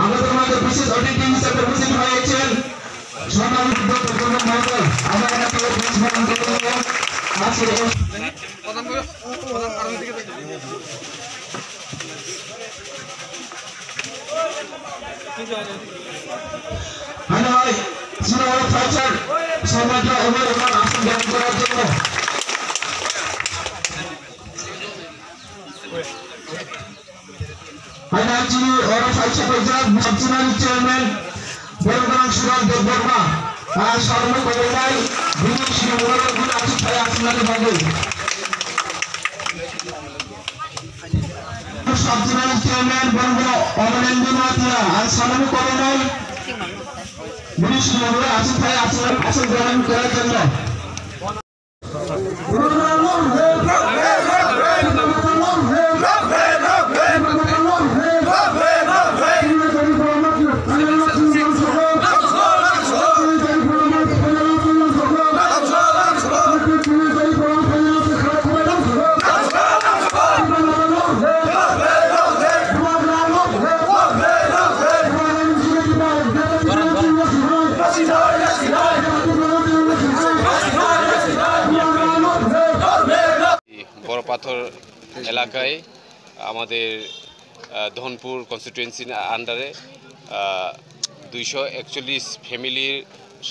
আমাদের মাঝে বিশেষ অতিথি হিসেবে উপস্থিত হয়েছেন সম্মানিত ডক্টর মহোদয়। আমরা এনাকে সমাজ আসন গ্রহণ করার জন্য Financially or financial project, subsidiary chairman, Program Suran Deborma, and Sharma Kogai, British University of Asmani Bagu. Subsidiary chairman, Bongo, Omanendu Matia, and Sharma Kogai, British University of Asmani Bagu. পাথর এলাকায় আমাদের ধনপুর কনস্টিটুয়েন্সির আন্ডারে 241 ফ্যামিলির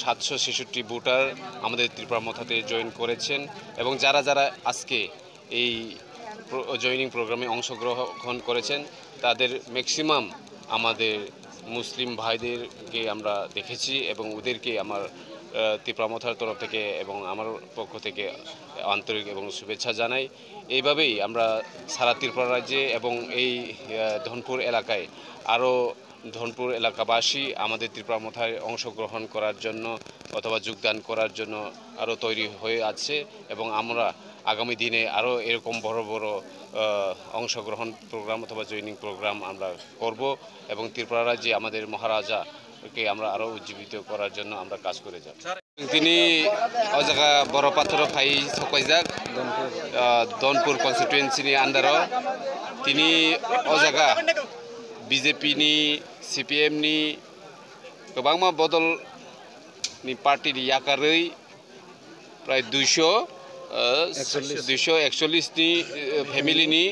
766 ভোটার আমাদের Tripura মথাতে join করেছেন এবং যারা যারা আজকে এই জয়েনিং প্রোগ্রামে অংশগ্রহণ করেছেন তাদের ম্যাক্সিমাম আমাদের মুসলিম ভাইদেরকে আমরা দেখেছি এবং ওদেরকে আমার ত্রিপুরা মথার তরফ থেকে এবং আমার পক্ষ থেকে আন্তরিক এবং শুভেচ্ছা জানাই। এইভাবেই আমরা সারা ত্রিপুরা রাজ্যে এবং এই ধনপুর এলাকায় আরও ধনপুর এলাকাবাসী আমাদের ত্রিপুরা মথায় অংশগ্রহণ করার জন্য অথবা যোগদান করার জন্য আরও তৈরি হয়ে আছে এবং আমরা আগামী দিনে আরও এরকম বড় বড় অংশগ্রহণ প্রোগ্রাম অথবা জয়েনিং প্রোগ্রাম আমরা করব এবং ত্রিপুরা রাজ্যে আমাদের মহারাজাকে আমরা আরও উজ্জীবিত করার জন্য আমরা কাজ করে যাব। তিনি ও জায়গা বড় পাথর ফাই সকাইজাক ধনপুর কনস্টিটুয়েন্সিनि आन्डाराव তিনি ও জায়গা বিজেপিनि সিপিএমनि गोबां बदलनि पार्टीनि याकारै प्राय 241 फेमिलिनि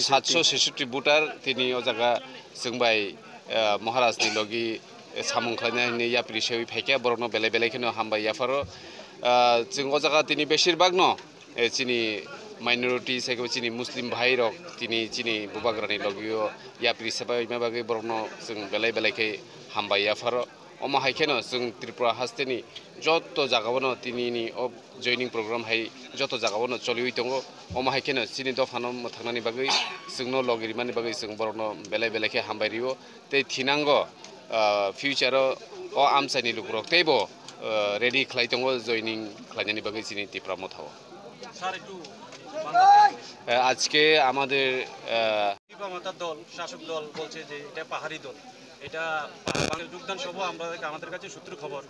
766 भोटार তিনি ও জায়গা जोंबाय महाराजनि लगी सामुं खालामनानै याप्रि सेवि फायखे बरनो बेले बेलेखिनो हामबाय याफारो जों ও জায়গা তিনি বেশিরভাগ ন চিনি माइनरिटी सेगो चिनी मुस्लिम भाई रक चिनी बुबाग्रानि लगियो याप्रि सेबाय माबागै बरनो जों बेले बेलेखे हामबाय याफारो अमा हायखेनो जों त्रिपुरा हास्तेनि जत जागावनो तिनिनि जयनिं प्रग्राम हाय जत जागावनो चलियो दङ अमा हायखेनो चिनी दफानो थांनानि बागै जोंनो लगिरिमानि बागै जों बरनो बेले बेलेखे हामबाय रियो ते थिनांगो फ्यूचारो अ आमसानि लुग्रक तेबो रेडी खालाय दङ जयनिं खालायनानि बागै चिनी त्रिपुरा मथाव আজকে আমাদের দল শাসক দল বলছে যে এটা পাহাড়ি দল এটা বাংলাদেশ যোগদান সভা আমাদের কাছে সূত্র খবর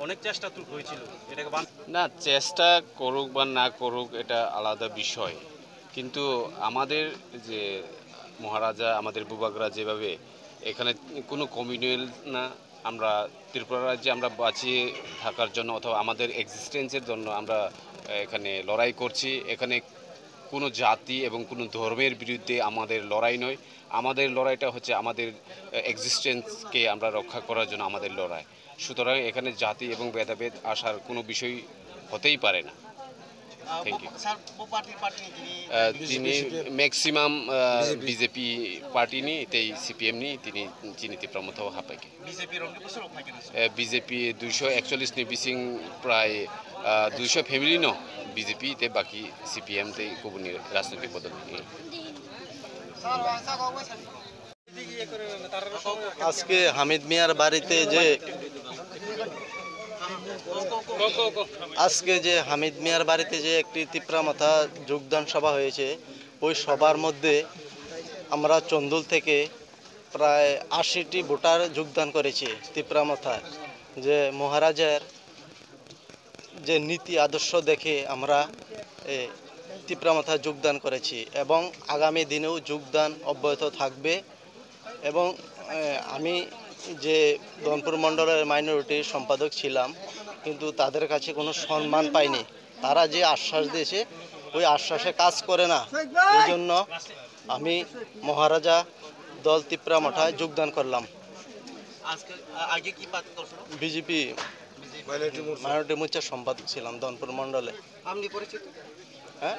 অনেক চেষ্টা হয়েছিল এটাকে না, চেষ্টা করুক বা না করুক এটা আলাদা বিষয়, কিন্তু আমাদের যে মহারাজা আমাদের বুবাগরা যেভাবে এখানে কোনো কমিউনাল না, আমরা ত্রিপুরা রাজ্যে আমরা বাঁচিয়ে থাকার জন্য অথবা আমাদের এক্সিস্টেন্সের জন্য আমরা এখানে লড়াই করছি। এখানে কোনো জাতি এবং কোনো ধর্মের বিরুদ্ধে আমাদের লড়াই নয়, আমাদের লড়াইটা হচ্ছে আমাদের এক্সিস্টেন্সকে আমরা রক্ষা করার জন্য আমাদের লড়াই। সুতরাং এখানে জাতি এবং ভেদাভেদ আসার কোনো বিষয় হতেই পারে না। Thank you. তিনি ম্যাক্সিমাম বিজেপি পার্টি নি তেই সিপিএম নি তিনি চিনিতে প্রমথ হাপাইকে বিজেপি 241 নি বিসিং প্রায় 200 ফ্যামিলি ন বিজেপি তে বাকি সিপিএম তে গুবুনি রাজনৈতিক বদল। আজকে হামিদ মিয়ার বাড়িতে হামিদ মিয়ার বাড়িতে যে একটি তিপ্রামাথা যোগদান সভা হয়েছে, ওই সভার মধ্যে আমরা চন্দুল থেকে প্রায় 80টি ভোটার যোগদান করেছি। তিপ্রামাথায় যে মহারাজের যে নীতি আদর্শ দেখে আমরা তিপ্রামাথায় যোগদান করেছি এবং আগামী দিনেও যোগদান অব্যাহত থাকবে। এবং আমি যে দনপুর মণ্ডলের মাইনরিটি সম্পাদক ছিলাম, কিন্তু তাদের কাছে কোনো সম্মান পাইনি। তারা যে আশ্বাস দিয়েছে ওই আশ্বাসে কাজ করে না, এই জন্য আমি মহারাজা দল তিপ্রামাথায় যোগদান করলাম। বিজেপি মাইনরিটি মোর্চার সম্পাদক ছিলাম দনপুর মণ্ডলে। হ্যাঁ,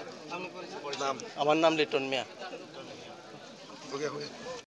আমার নাম লিটন মিয়া।